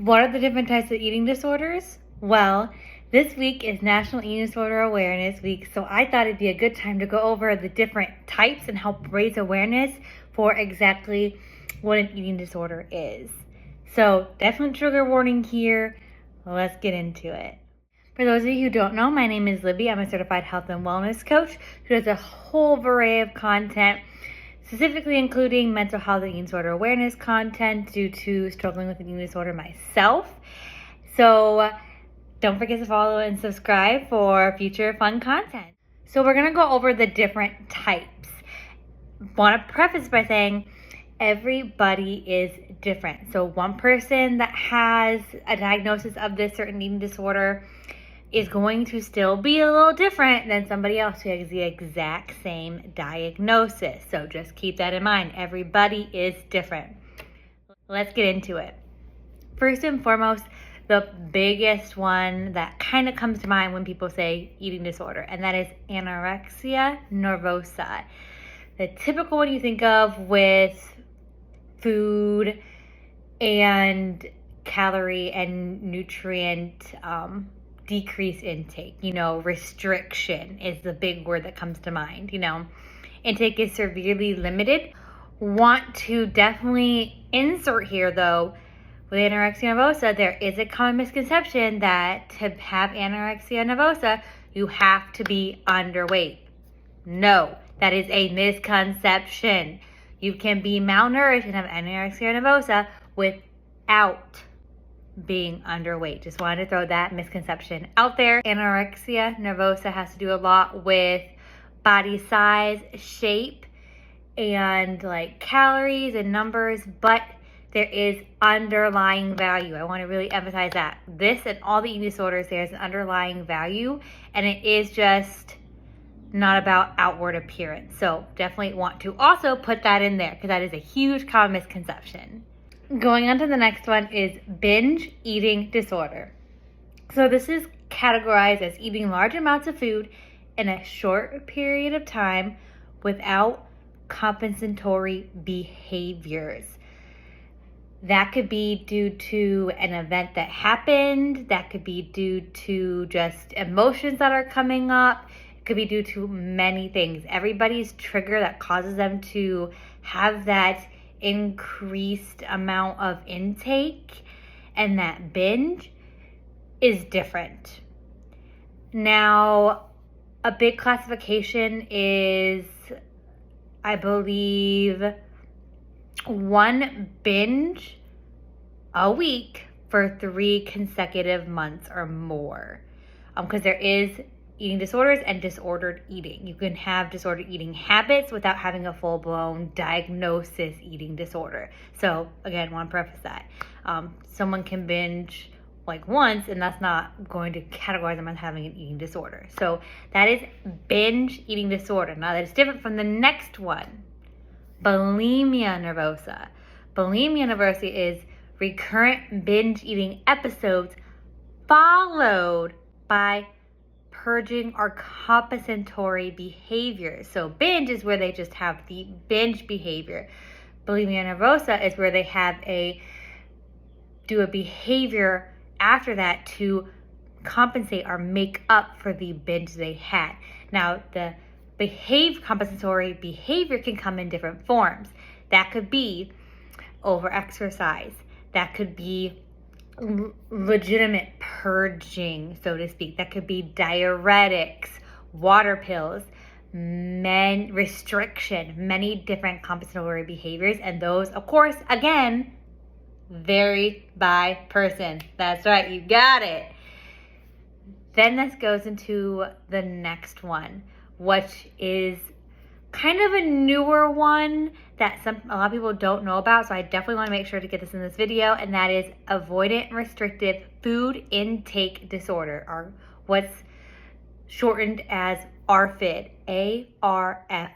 What are the different types of eating disorders? Well, this week is National Eating Disorder Awareness Week, so I thought it'd be a good time to go over the different types and help raise awareness for exactly what an eating disorder is. So, definite trigger warning here. Let's get into it. For those of you who don't know, my name is Libby. I'm a certified health and wellness coach who does a whole array of content, specifically including mental health and eating disorder awareness content due to struggling with an eating disorder myself. So don't forget to follow and subscribe for future fun content. So we're going to go over the different types. Want to preface by saying everybody is different. So one person that has a diagnosis of this certain eating disorder is going to still be a little different than somebody else who has the exact same diagnosis. So just keep that in mind. Everybody is different. Let's get into it. First and foremost, the biggest one that kind of comes to mind when people say eating disorder, and that is anorexia nervosa. The typical one you think of with food and calorie and nutrient decrease intake, restriction is the big word that comes to mind. Intake is severely limited. Want to definitely insert here though, with anorexia nervosa, there is a common misconception that to have anorexia nervosa, you have to be underweight. No, that is a misconception. You can be malnourished and have anorexia nervosa without being underweight. Just wanted to throw that misconception out there. Anorexia nervosa has to do a lot with body size, shape, and like calories and numbers, but there is underlying value. I want to really emphasize that. This and all the eating disorders, there's an underlying value, and it is just not about outward appearance. So definitely want to also put that in there because that is a huge common misconception. Going on to the next one is binge eating disorder. So this is categorized as eating large amounts of food in a short period of time without compensatory behaviors. That could be due to an event that happened. That could be due to just emotions that are coming up. It could be due to many things. Everybody's trigger that causes them to have that increased amount of intake and that binge is different. Now, a big classification is, I believe, one binge a week for 3 consecutive months or more. Because there is eating disorders and disordered eating. You can have disordered eating habits without having a full-blown diagnosis eating disorder. So again, want to preface that. Someone can binge like once and that's not going to categorize them as having an eating disorder. So that is binge eating disorder. Now that is different from the next one, bulimia nervosa. Bulimia nervosa is recurrent binge eating episodes followed by purging or compensatory behavior. So binge is where they just have the binge behavior. Bulimia nervosa is where they do a behavior after that to compensate or make up for the binge they had. Now, the compensatory behavior can come in different forms. That could be over-exercise. That could be legitimate purging, so to speak. That could be diuretics, water pills, restriction, many different compensatory behaviors. And those, of course, again, vary by person. That's right, you got it. Then this goes into the next one, which is kind of a newer one that a lot of people don't know about, so I definitely want to make sure to get this in this video, and that is avoidant restrictive food intake disorder, or what's shortened as ARFID, ARFID.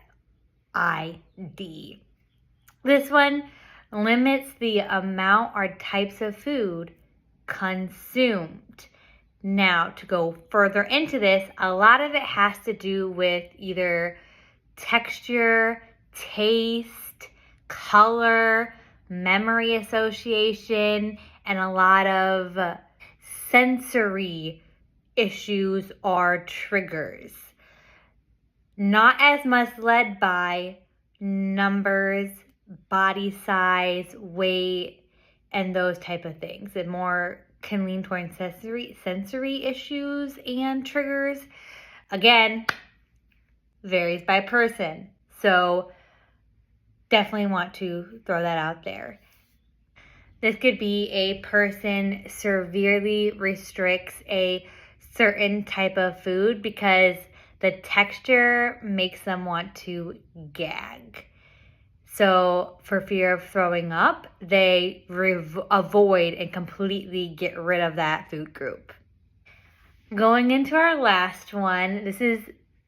This one limits the amount or types of food consumed. Now, to go further into this, a lot of it has to do with either texture, taste, color, memory association, and a lot of sensory issues or triggers. Not as much led by numbers, body size, weight, and those type of things. It more can lean toward sensory issues and triggers. Again, varies by person. So definitely want to throw that out there. This could be a person severely restricts a certain type of food because the texture makes them want to gag. So for fear of throwing up, they avoid and completely get rid of that food group. Going into our last one, this is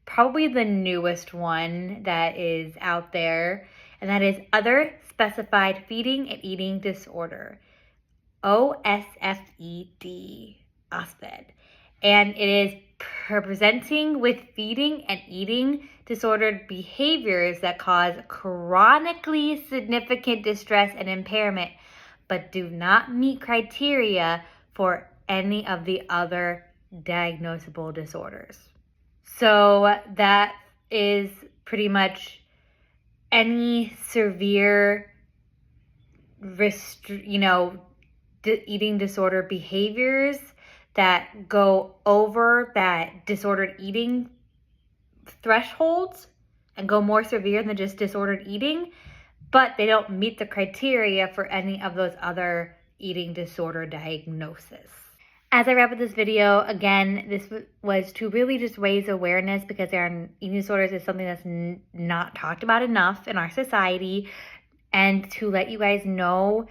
probably the newest one that is out there, and that is other specified feeding and eating disorder, OSFED, OSFED. And it is presenting with feeding and eating disordered behaviors that cause chronically significant distress and impairment, but do not meet criteria for any of the other diagnosable disorders. So that is pretty much any severe eating disorder behaviors that go over that disordered eating thresholds and go more severe than just disordered eating, but they don't meet the criteria for any of those other eating disorder diagnoses. As I wrap up this video, again, this was to really just raise awareness because eating disorders is something that's not talked about enough in our society, and to let you guys know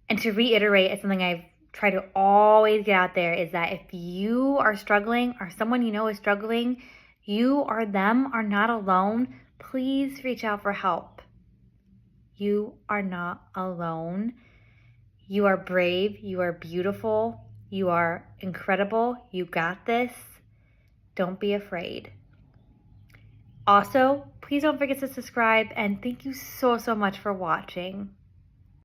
and to reiterate, it's something I've tried to always get out there, is that if you are struggling or someone you know is struggling, you or them are not alone. Please reach out for help. You are not alone. You are brave. You are beautiful. You are incredible. You got this. Don't be afraid. Also, please don't forget to subscribe, and thank you so much for watching.